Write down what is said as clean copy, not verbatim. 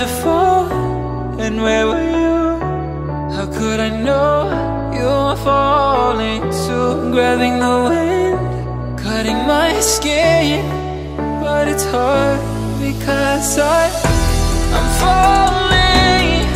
to fall, and where were you? How could I know you were falling too? Grabbing the wind, cutting my skin, but it's hard because I'm falling.